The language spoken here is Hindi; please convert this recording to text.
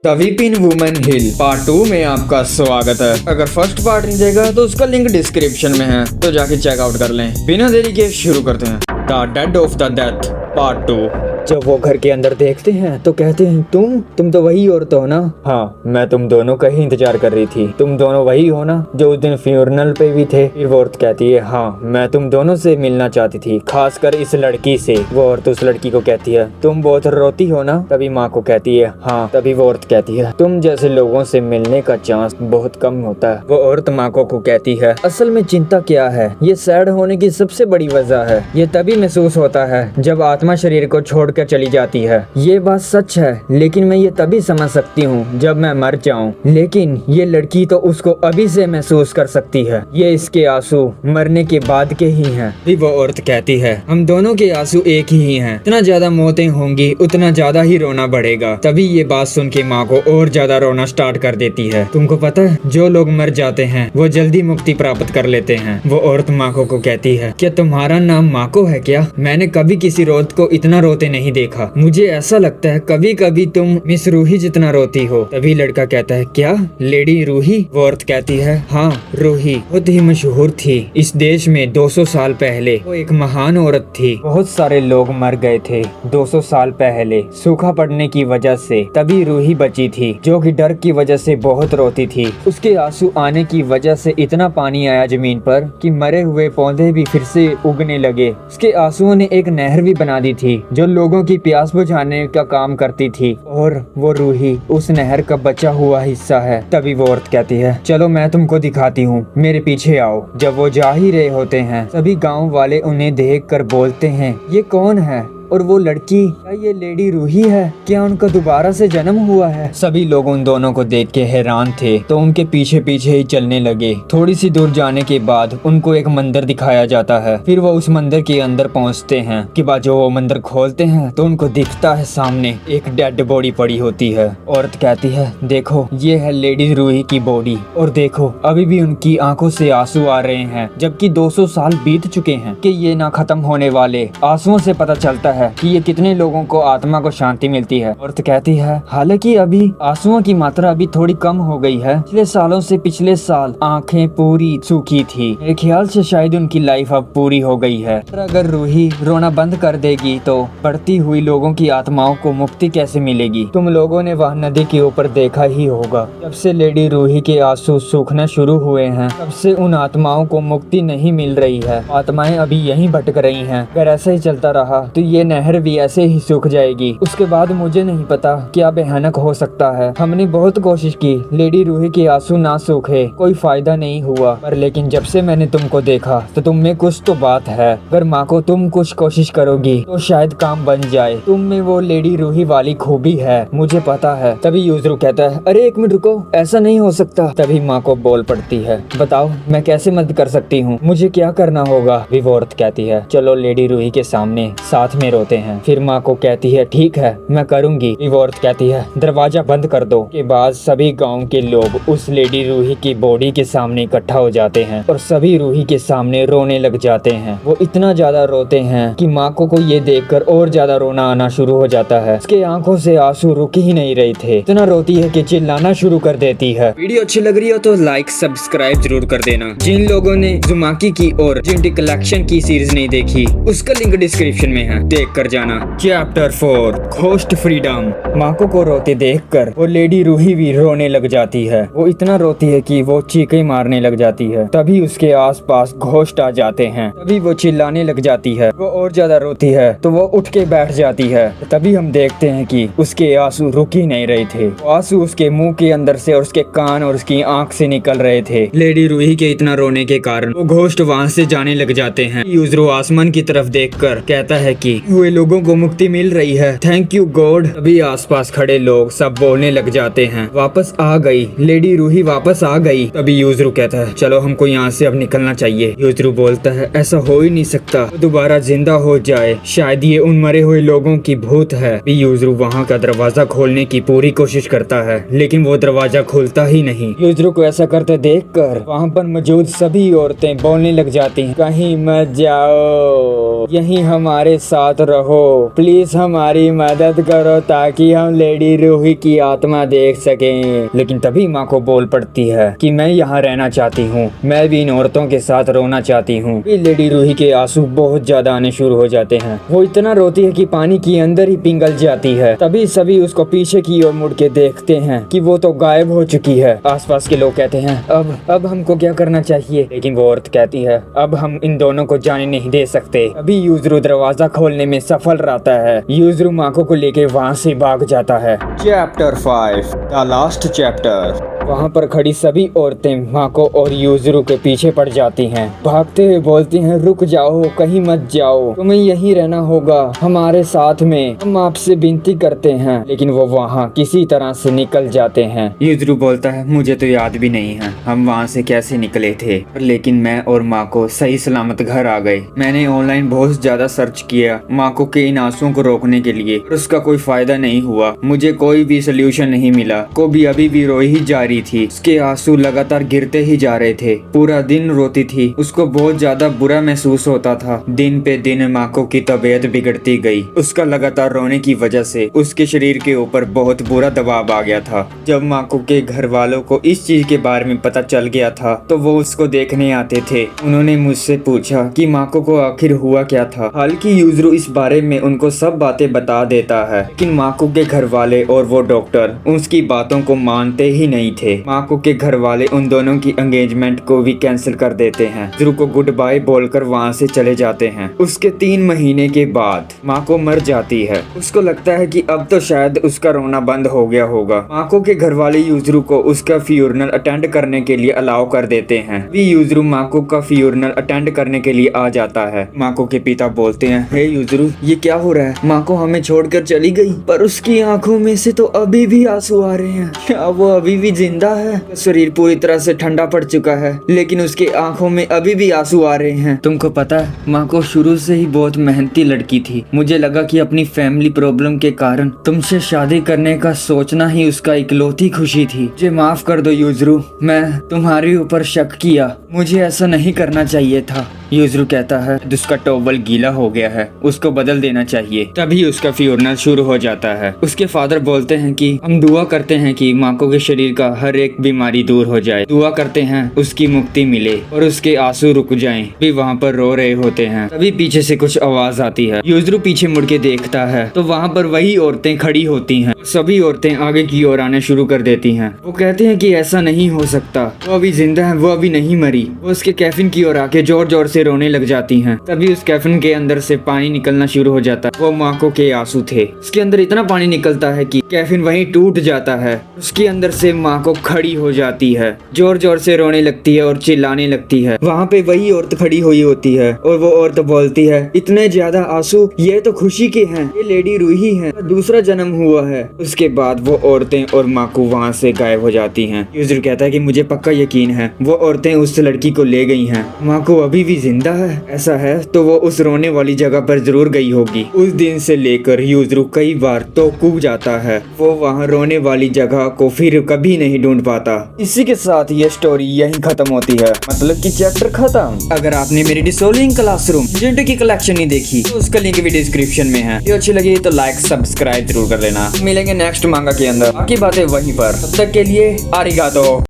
द वीपिन वुमेन हिल पार्ट 2 में आपका स्वागत है। अगर फर्स्ट पार्ट नहीं देखा तो उसका लिंक डिस्क्रिप्शन में है, तो जाके चेकआउट कर लें। बिना देरी के शुरू करते हैं the dead of the death part 2। जब वो घर के अंदर देखते हैं तो कहते हैं तुम तो वही औरत हो ना। हाँ, मैं तुम दोनों का ही इंतजार कर रही थी। तुम दोनों वही हो ना जो उस दिन फ्यूनरल पे भी थे। फिर वो औरत कहती है हाँ, मैं तुम दोनों से मिलना चाहती थी, खासकर इस लड़की से। वो औरत उस लड़की को कहती है तुम बहुत रोती हो ना। तभी माँ को कहती है हाँ। तभी वो औरत कहती है तुम जैसे लोगों से मिलने का चांस बहुत कम होता है। वो औरत माँ को कहती है असल में चिंता क्या है, ये सैड होने की सबसे बड़ी वजह है। ये तभी महसूस होता है जब आत्मा शरीर को छोड़कर चली जाती है। ये बात सच है, लेकिन मैं ये तभी समझ सकती हूँ जब मैं मर जाऊँ। लेकिन ये लड़की तो उसको अभी से महसूस कर सकती है। ये इसके आंसू मरने के बाद के ही हैं। भी वो औरत कहती है हम दोनों के आंसू एक ही हैं। इतना ज्यादा मौतें होंगी उतना ज्यादा ही रोना बढ़ेगा। तभी ये बात सुन के माँ को और ज्यादा रोना स्टार्ट कर देती है। तुमको पता है जो लोग मर जाते हैं वो जल्दी मुक्ति प्राप्त कर लेते हैं। वो औरत माको को कहती है क्या तुम्हारा नाम माको है क्या? मैंने कभी किसी औरत को इतना रोते नहीं देखा। मुझे ऐसा लगता है कभी कभी तुम मिस रूही जितना रोती हो। तभी लड़का कहता है क्या लेडी रूही? वो औरत कहती है हाँ, रूही बहुत ही मशहूर थी इस देश में 200 साल पहले। वो एक महान औरत थी। बहुत सारे लोग मर गए थे 200 साल पहले सूखा पड़ने की वजह से। तभी रूही बची थी जो कि डर की वजह से बहुत रोती थी। उसके आंसू आने की वजह से इतना पानी आया जमीन पर कि मरे हुए पौधे भी फिर से उगने लगे। उसके आंसुओं ने एक नहर भी बना दी थी जो लोगों की प्यास बुझाने का काम करती थी, और वो रूही उस नहर का बचा हुआ हिस्सा है। तभी वो औरत कहती है चलो मैं तुमको दिखाती हूँ, मेरे पीछे आओ। जब वो जा ही रहे होते हैं सभी गांव वाले उन्हें देखकर बोलते हैं ये कौन है और वो लड़की, क्या ये लेडी रूही है? क्या उनका दोबारा से जन्म हुआ है? सभी लोग उन दोनों को देख के हैरान थे तो उनके पीछे पीछे ही चलने लगे। थोड़ी सी दूर जाने के बाद उनको एक मंदिर दिखाया जाता है। फिर वो उस मंदिर के अंदर पहुंचते हैं। के बाद जो वो मंदिर खोलते हैं तो उनको दिखता है सामने एक डेड बॉडी पड़ी होती है। औरत कहती है देखो ये है लेडी रूही की बॉडी, और देखो अभी भी उनकी आंखों से आंसू आ रहे हैं जबकि 200 साल बीत चुके हैं। कि ये ना खत्म होने वाले आंसुओं से पता चलता है कि ये कितने लोगों को आत्मा को शांति मिलती है। औरत कहती है हालांकि अभी आंसुओं की मात्रा अभी थोड़ी कम हो गई है। पिछले सालों से पिछले साल आंखें पूरी सूखी थी। मेरे ख्याल से शायद उनकी लाइफ अब पूरी हो गई है। पर अगर रूही रोना बंद कर देगी तो बढ़ती हुई लोगों की आत्माओं को मुक्ति कैसे मिलेगी? तुम लोगों ने वह नदी के ऊपर देखा ही होगा। जब से लेडी रूही के आंसू सूखना शुरू हुए हैं तब से उन आत्माओं को मुक्ति नहीं मिल रही है। आत्माएं अभी यहीं भटक रही हैं। अगर ऐसा ही चलता रहा तो ये नहर भी ऐसे ही सूख जाएगी। उसके बाद मुझे नहीं पता क्या भयानक हो सकता है। हमने बहुत कोशिश की लेडी रूही के आंसू ना सूखे, कोई फायदा नहीं हुआ। पर लेकिन जब से मैंने तुमको देखा तो तुम में कुछ तो बात है। अगर माँ को तुम कुछ कोशिश करोगी तो शायद काम बन जाए। तुम में वो लेडी रूही वाली खूबी है, मुझे पता है। तभी यूजरू कहता है अरे एक मिनट रुको, ऐसा नहीं हो सकता। तभी माँ को बोल पड़ती है बताओ मैं कैसे मदद कर सकती हूँ, मुझे क्या करना होगा? भी वो औरत कहती है चलो लेडी रूही के सामने साथ में रोते हैं। फिर माँ को कहती है ठीक है मैं करूंगी। वो औरत कहती है दरवाजा बंद कर दो। के बाद सभी गांव के लोग उस लेडी रूही की बॉडी के सामने इकट्ठा हो जाते हैं और सभी रूही के सामने रोने लग जाते हैं। वो इतना ज्यादा रोते हैं कि माँ को ये देखकर और ज्यादा रोना आना शुरू हो जाता है। उसके आंखों से आंसू रुक ही नहीं रहे थे। इतना रोती है कि चिल्लाना शुरू कर देती है। वीडियो अच्छी लग रही हो तो लाइक सब्सक्राइब जरूर कर देना। जिन लोगों ने जुमाकी की और जिंटी कलेक्शन की सीरीज नहीं देखी उसका लिंक डिस्क्रिप्शन में है, देख कर जाना। Chapter 4 ghost freedom. माको को रोते देखकर वो लेडी रूही भी रोने लग जाती है। वो इतना रोती है कि वो चीखें मारने लग जाती है। तभी उसके आसपास घोस्ट आ जाते हैं। तभी वो चिल्लाने लग जाती है। वो और ज्यादा रोती है तो वो उठ के बैठ जाती है। तभी हम देखते हैं कि उसके आंसू रुक ही नहीं रहे थे। आंसू उसके मुंह के अंदर से और उसके कान और उसकी आंख से निकल रहे थे। लेडी रूही के इतना रोने के कारण वो घोस्ट वहाँ से जाने लग जाते हैं। यूजरो आसमान की तरफ देखकर कहता है कि हुए लोगों को मुक्ति मिल रही है, थैंक यू गॉड। अभी आसपास खड़े लोग सब बोलने लग जाते हैं वापस आ गई, लेडी रूही वापस आ गई। तभी यूजरू कहता है चलो हमको यहाँ से अब निकलना चाहिए। यूजरू बोलता है ऐसा हो ही नहीं सकता, वो दोबारा जिंदा हो जाए, शायद ये उन मरे हुए लोगों की भूत है। भी यूजरू वहाँ का दरवाजा खोलने की पूरी कोशिश करता है लेकिन वो दरवाजा खुलता ही नहीं। यूजरू को ऐसा करते देखकर वहाँ पर मौजूद सभी औरतें बोलने लग जाती हैं कहीं मत जाओ, यहीं हमारे साथ साथ रहो, प्लीज हमारी मदद करो ताकि हम लेडी रूही की आत्मा देख सकें। लेकिन तभी माँ को बोल पड़ती है कि मैं यहाँ रहना चाहती हूँ, मैं भी इन औरतों के साथ रोना चाहती हूँ। लेडी रूही के आंसू बहुत ज्यादा आने शुरू हो जाते हैं। वो इतना रोती है कि पानी के अंदर ही पिघल जाती है। तभी सभी उसको पीछे की ओर मुड़ के देखते हैं कि वो तो गायब हो चुकी है। आसपास के लोग कहते हैं अब हमको क्या करना चाहिए, लेकिन वो औरत कहती है अब हम इन दोनों को जाने नहीं दे सकते। अभी यूजरू दरवाजा खोलने में सफल रहता है। यूजरू माको को लेके वहाँ से भाग जाता है। Chapter 5 the last chapter. वहाँ पर खड़ी सभी औरतें माको और यूजरू के पीछे पड़ जाती हैं। भागते हुए बोलती हैं रुक जाओ, कहीं मत जाओ, तुम्हें यहीं रहना होगा हमारे साथ में, हम आपसे विनती करते हैं। लेकिन वो वहाँ किसी तरह से निकल जाते हैं। यूजरू बोलता है मुझे तो याद भी नहीं है हम वहाँ से कैसे निकले थे, लेकिन मैं और माको सही सलामत घर आ गए। मैंने ऑनलाइन बहुत ज्यादा सर्च किया माको के इन आंसुओं को रोकने के लिए, पर उसका कोई फायदा नहीं हुआ। मुझे कोई भी सोल्यूशन नहीं मिला। को भी अभी भी रो ही जा रही थी। उसके आंसू लगातार गिरते ही जा रहे थे। पूरा दिन रोती थी। उसको बहुत ज्यादा बुरा महसूस होता था। दिन पे दिन माको की तबीयत बिगड़ती गई। उसका लगातार रोने की वजह से उसके शरीर के ऊपर बहुत बुरा दबाव आ गया था। जब माको के घर वालों को इस चीज के बारे में पता चल गया था तो वो उसको देखने आते थे। उन्होंने मुझसे पूछा कि माको को आखिर हुआ क्या था। हालांकि यूजरू इस बारे में उनको सब बातें बता देता है, लेकिन माको के घर वाले और वो डॉक्टर उसकी बातों को मानते ही नहीं थे। माको के घर वाले उन दोनों की एंगेजमेंट को भी कैंसिल कर देते हैं। यूजरू को गुड बाय बोलकर वहाँ से चले जाते हैं। उसके 3 महीने के बाद माको मर जाती है। उसको लगता है कि अब तो शायद उसका रोना बंद हो गया होगा। माको के घर वाले यूजरू को उसका फ्यूनरल अटेंड करने के लिए अलाउ कर देते हैं। भी यूजरू माको का फ्यूनरल अटेंड करने के लिए आ जाता है। माको के पिता बोलते हैं हे यूजरू ये क्या हो रहा है, माको हमें छोड़कर चली गई, पर उसकी आंखों में से तो अभी भी आंसू आ रहे हैं। क्या वो अभी भी जिंदा है? शरीर पूरी तरह से ठंडा पड़ चुका है, लेकिन उसके आंखों में अभी भी आंसू आ रहे हैं। तुमको पता है माको शुरू से ही बहुत मेहनती लड़की थी। मुझे लगा कि अपनी फैमिली प्रॉब्लम के कारण तुमसे शादी करने का सोचना ही उसका इकलौती खुशी थी। मुझे माफ कर दो यूजरू, मैं तुम्हारे ऊपर शक किया, मुझे ऐसा नहीं करना चाहिए था। यूजरू कहता है उसका टॉवल गीला हो गया है, उसको बदल देना चाहिए। तभी उसका फ्यूनरल शुरू हो जाता है। उसके फादर बोलते हैं कि हम दुआ करते हैं कि माको के शरीर का हर एक बीमारी दूर हो जाए, दुआ करते हैं उसकी मुक्ति मिले और उसके आंसू रुक जाएं। भी वहाँ पर रो रहे होते हैं। तभी पीछे से कुछ आवाज आती है। यूजरू पीछे मुड़ के देखता है तो वहाँ पर वही औरतें खड़ी होती हैं। सभी औरतें आगे की ओर आने शुरू कर देती हैं। वो कहते हैं कि ऐसा नहीं हो सकता, वो अभी जिंदा है, वो अभी नहीं मरी। वो उसके कैफिन की ओर आके जोर जोर से रोने लग जाती हैं। तभी उस कैफिन के अंदर से पानी निकलना शुरू हो जाता है। वो माको के आंसू थे। उसके अंदर इतना पानी निकलता है कि कैफिन वहीं टूट जाता है। उसके अंदर से माको खड़ी हो जाती है, जोर जोर से रोने लगती है और चिल्लाने लगती है। वहाँ पे वही औरत खड़ी हुई होती है और वो औरत बोलती है इतने ज्यादा आंसू, ये तो खुशी के हैं, ये लेडी रूही है, दूसरा जन्म हुआ है। उसके बाद वो औरतें और माको वहाँ से गायब हो जाती हैं। यूजर कहता है कि मुझे पक्का यकीन है वो औरतें उस लड़की को ले गई हैं। माको अभी भी जिंदा है। ऐसा है तो वो उस रोने वाली जगह पर जरूर गई होगी। उस दिन से लेकर यूजरू कई बार तो कूद जाता है। वो वहाँ रोने वाली जगह को फिर कभी नहीं ढूंढ पाता। इसी के साथ ये स्टोरी यहीं खत्म होती है, मतलब कि चैप्टर खत्म। अगर आपने मेरी डिसोलिंग क्लासरूम जेंटो की कलेक्शन नहीं देखी तो उसका लिंक भी डिस्क्रिप्शन में है। ये अच्छी लगी तो लाइक सब्सक्राइब जरूर कर लेना। मिलेंगे नेक्स्ट मांगा के अंदर, बाकी बातें वहीं पर। तब तक के लिए आरिगातो।